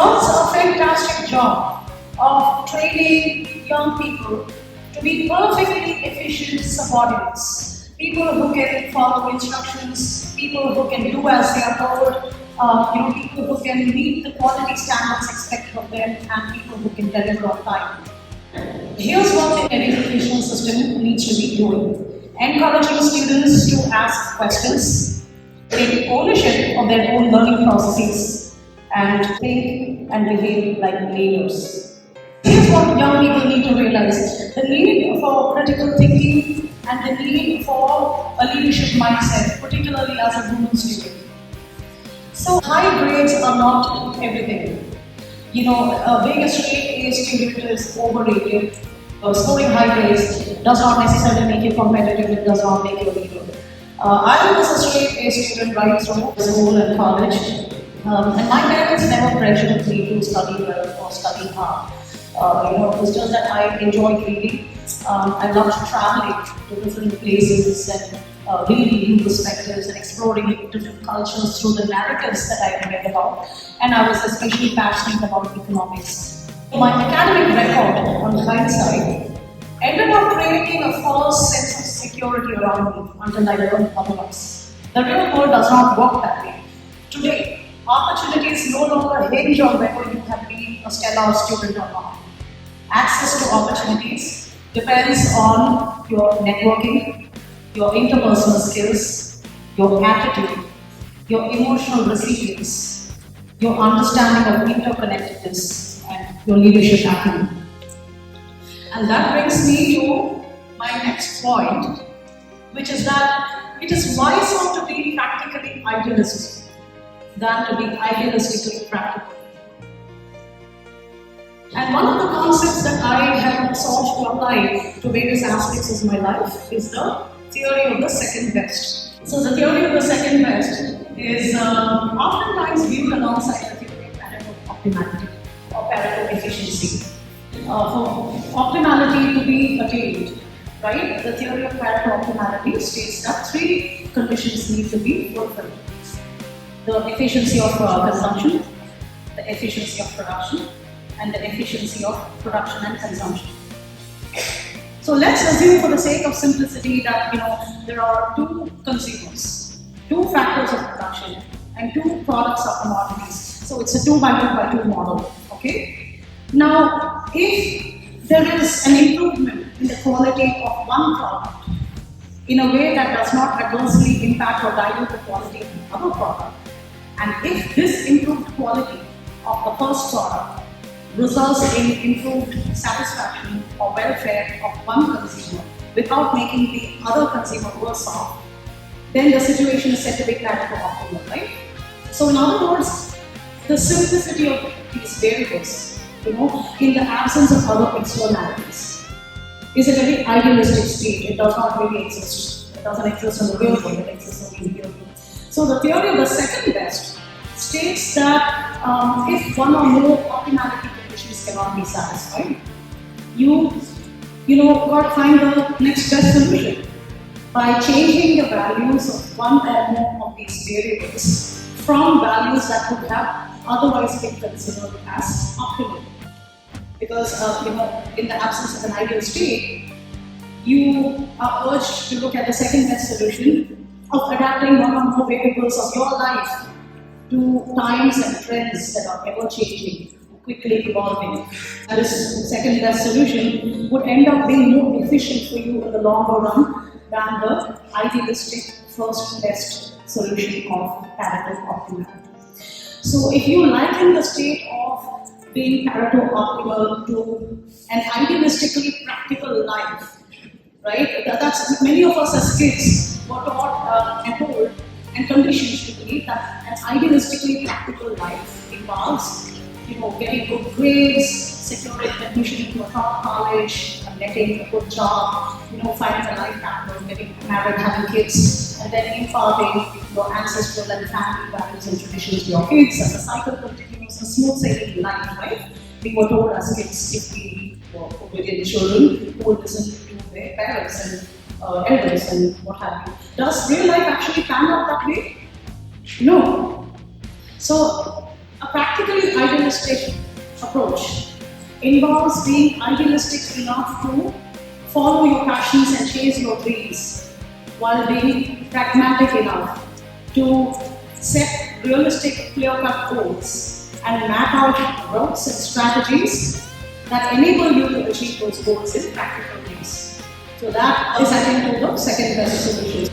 does a fantastic job of training young people to be perfectly efficient subordinates. People who can follow instructions, people who can do as they are told, people who can meet the quality standards expected of them, and people who can deliver on time. Here's what the educational system needs to be doing: encouraging students to ask questions, take ownership of their own learning processes, and think and behave like leaders. Here's what young people need to realize: the need for critical thinking and the need for a leadership mindset, particularly as a woman student. So high grades are not everything. Being a straight A student is overrated. Scoring high grades does not necessarily make you competitive, it does not make you a leader. I was a straight A student right through school and college, and my parents never pressured me to study well or study hard. It was just that I enjoyed reading. I loved traveling to different places and reading new perspectives and exploring different cultures through the narratives that I read about. And I was especially passionate about economics. My academic record, on hindsight, ended up creating a false sense of security around me until I learned otherwise. The real world does not work that way. Today, opportunities no longer hinge on whether you have been a stellar student or not. Access to opportunities depends on your networking, your interpersonal skills, your attitude, your emotional resilience, your understanding of interconnectedness, and your leadership acumen. And that brings me to my next point, which is that it is wiser to be practically idealistic than to be idealistically practical. And one of the concepts that I have sought to apply to various aspects of my life is the theory of the second best. So the theory of the second best is oftentimes viewed alongside the theory of Pareto optimality or Pareto efficiency. For optimality to be attained, right, the theory of Pareto optimality states that three conditions need to be fulfilled: the efficiency of consumption, the efficiency of production, and the efficiency of production and consumption. So let's assume, for the sake of simplicity, that there are two consumers, two factors of production, and two products of commodities. So it's a 2 by 2 by 2 model. Okay. Now, if there is an improvement in the quality of one product in a way that does not adversely impact or dilute the quality of the other product, and if this improved quality of the first product results in improved satisfaction or welfare of one consumer without making the other consumer worse off, then the situation is said to be Pareto optimal, right? So in other words, the simplicity of these variables, in the absence of other externalities, is a very idealistic state. It does not really exist. It doesn't exist in the real world, it exists only in the real world. So the theory of the second best states that if one or more optimality conditions cannot be satisfied, you got to find the next best solution by changing the values of one or more of these variables from values that would have otherwise been considered as optimal. Because in the absence of an ideal state, you are urged to look at the second best solution of adapting one or more variables of your life to times and trends that are ever changing, quickly evolving. And this second best solution would end up being more efficient for you in the longer run than the idealistic first best solution of Pareto optimality. So if you liken the state of being Pareto optimal to an idealistically practical life, right? That's many of us as kids were taught and told and conditioned to believe that an idealistically practical life involves, getting good grades, securing admission into a top college, getting a good job, finding a life partner, getting married, having kids, and then imparting your ancestral and family values and traditions to your kids, and the cycle continues, a smooth sailing life, right? We were told as kids, if we were obedient children who would listen to their parents and elders and what have you. Does real life actually pan out that way? No. So A practically idealistic approach involves being idealistic enough to follow your passions and chase your dreams, while being pragmatic enough to set realistic, clear-cut goals and map out routes and strategies that enable you to achieve those goals in practical ways. So that is, I think, the second best solution.